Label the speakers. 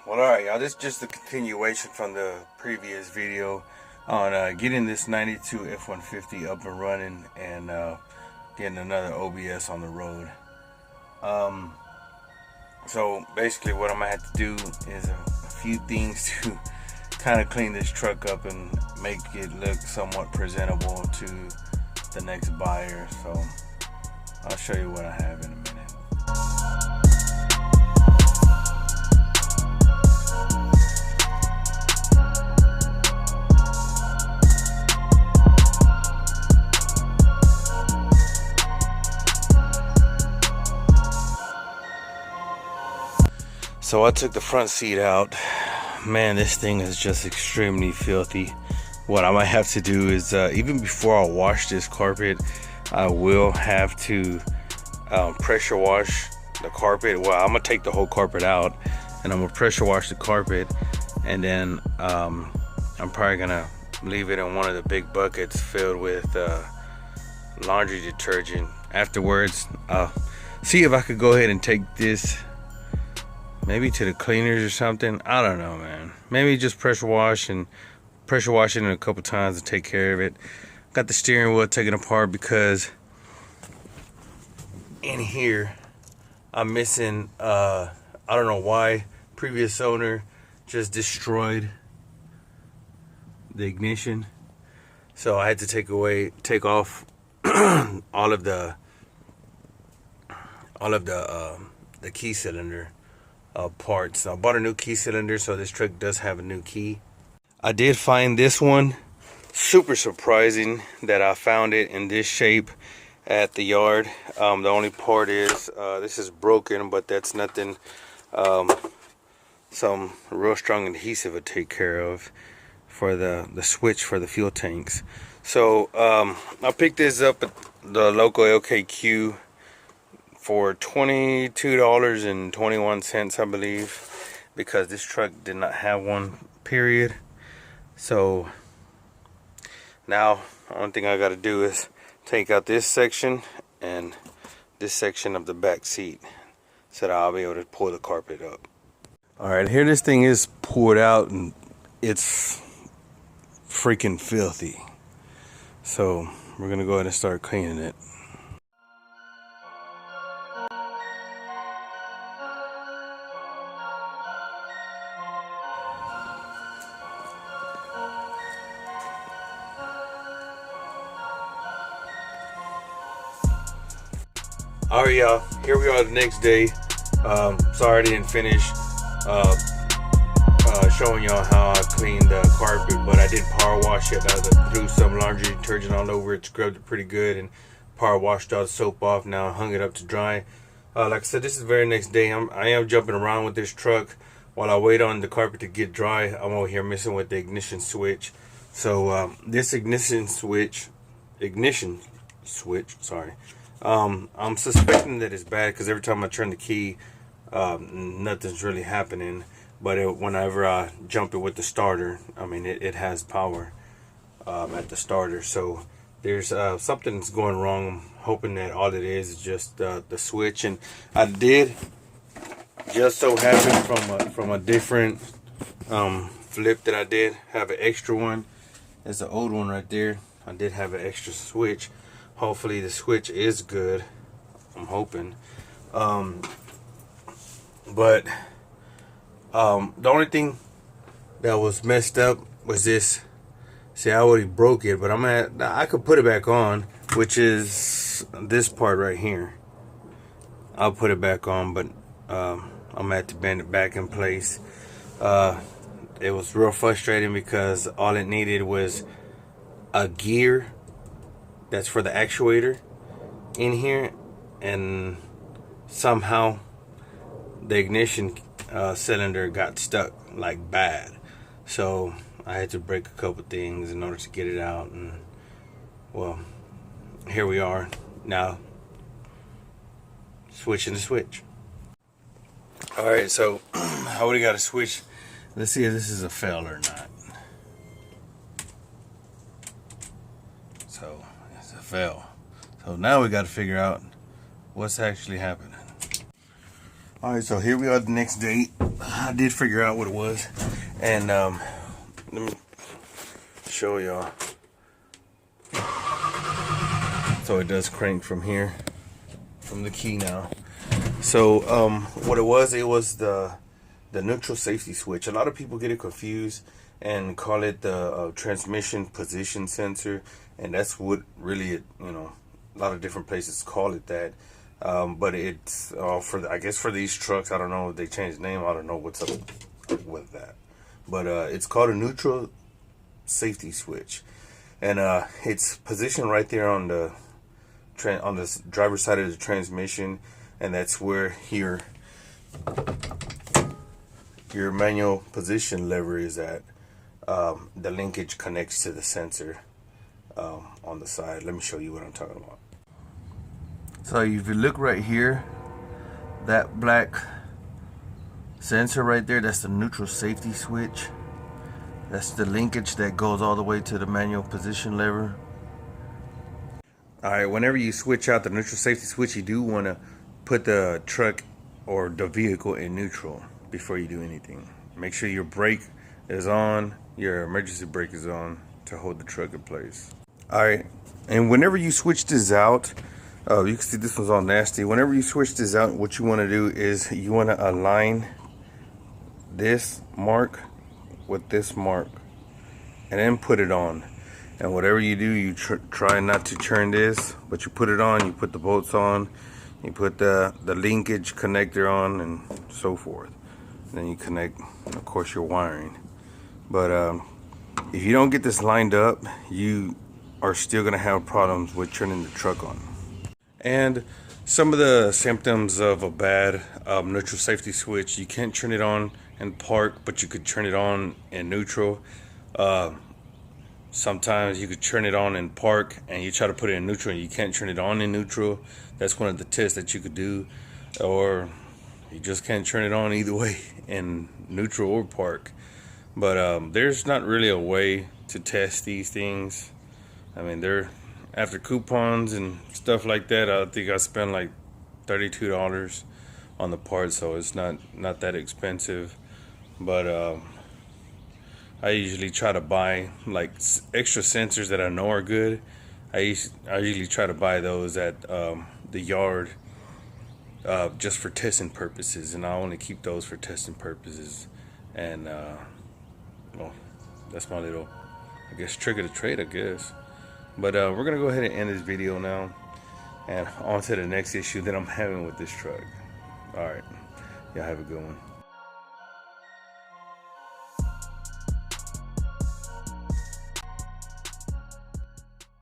Speaker 1: Well, alright, y'all, this is just a continuation from the previous video on getting this 92 F-150 up and running and getting another OBS on the road. So basically what I'm going to have to do is a few things to kind of clean this truck up and make it look somewhat presentable to the next buyer. So I'll show you what I have in a minute. So I took the front seat out. Man, this thing is just extremely filthy. What I might have to do is, even before I wash this carpet, I will have to pressure wash the carpet. Well, I'm gonna take the whole carpet out and I'm gonna pressure wash the carpet, and then I'm probably gonna leave it in one of the big buckets filled with laundry detergent. Afterwards, I'll see if I could go ahead and take this maybe to the cleaners or something. I don't know, man. Maybe just pressure wash it in a couple times and take care of it. Got the steering wheel taken apart because in here I'm missing, I don't know why, previous owner just destroyed the ignition. So I had to take off all of the key cylinder parts. I bought a new key cylinder, so this truck does have a new key. I did find this one. Super surprising that I found it in this shape at the yard. The only part is this is broken, but that's nothing. Some real strong adhesive would take care of for the switch for the fuel tanks. So I picked this up at the local LKQ for $22.21, I believe, because this truck did not have one, period. So now the only thing I got to do is take out this section and this section of the back seat so that I'll be able to pull the carpet up. Alright, here this thing is pulled out and it's freaking filthy. So we're gonna go ahead and start cleaning it. Alright, y'all, here we are the next day. Sorry I didn't finish showing y'all how I cleaned the carpet, but I did power wash it. I threw some laundry detergent all over it, scrubbed it pretty good, and power washed all the soap off. Now I hung it up to dry. Like I said, this is the very next day. I am jumping around with this truck while I wait on the carpet to get dry. I'm over here messing with the ignition switch. So this ignition switch, sorry. I'm suspecting that it's bad because every time I turn the key, nothing's really happening. But whenever I jump it with the starter, I mean, it has power at the starter. So there's something that's going wrong. I'm hoping that all it is just the switch. And I did just so happen from a different flip that I did have an extra one. There's the old one right there. I did have an extra switch. Hopefully the switch is good. I'm hoping. But the only thing that was messed up was this. See, I already broke it, but I could put it back on, which is this part right here. I'll put it back on, but I'm gonna have to bend it back in place. It was real frustrating because all it needed was a gear that's for the actuator in here, and somehow the ignition cylinder got stuck like bad. So I had to break a couple things in order to get it out, and well, here we are now switching the switch. Alright, so I already got a switch. Let's see if this is a fail or not. So it's a fail. So now we got to figure out what's actually happening. Alright, so here we are the next day. I did figure out what it was. And let me show y'all. So it does crank from here, from the key now. So what it was the neutral safety switch. A lot of people get it confused and call it the transmission position sensor, and that's what really, you know, a lot of different places call it that. But it's I guess for these trucks, I don't know if they changed the name. I don't know what's up with that, but it's called a neutral safety switch, and it's positioned right there on the driver's side of the transmission, and that's where your manual position lever is at. The linkage connects to the sensor on the side. Let me show you what I'm talking about. So if you look right here, that black sensor right there, that's the neutral safety switch. That's the linkage that goes all the way to the manual position lever. Alright, whenever you switch out the neutral safety switch, you do want to put the truck or the vehicle in neutral before you do anything. Make sure your brake is on, your emergency brake is on to hold the truck in place. Alright, and whenever you switch this out, you can see this one's all nasty. Whenever you switch this out, what you want to do is you want to align this mark with this mark and then put it on. And whatever you do, you try not to turn this, but you put it on, you put the bolts on, you put the linkage connector on, and so forth. And then you connect, of course, your wiring. But if you don't get this lined up, you are still going to have problems with turning the truck on. And some of the symptoms of a bad neutral safety switch: you can't turn it on in park, but you could turn it on in neutral. Sometimes you could turn it on in park and you try to put it in neutral and you can't turn it on in neutral. That's one of the tests that you could do. Or you just can't turn it on either way in neutral or park. But there's not really a way to test these things. I mean, they're after coupons and stuff like that. I think I spent like $32 on the part, so it's not that expensive. But I usually try to buy like extra sensors that I know are good. I usually try to buy those at the yard just for testing purposes, and I only keep those for testing purposes. And well, that's my little, I guess, trick of the trade, I guess. But we're gonna go ahead and end this video now, and on to the next issue that I'm having with this truck. All right, y'all have a good one.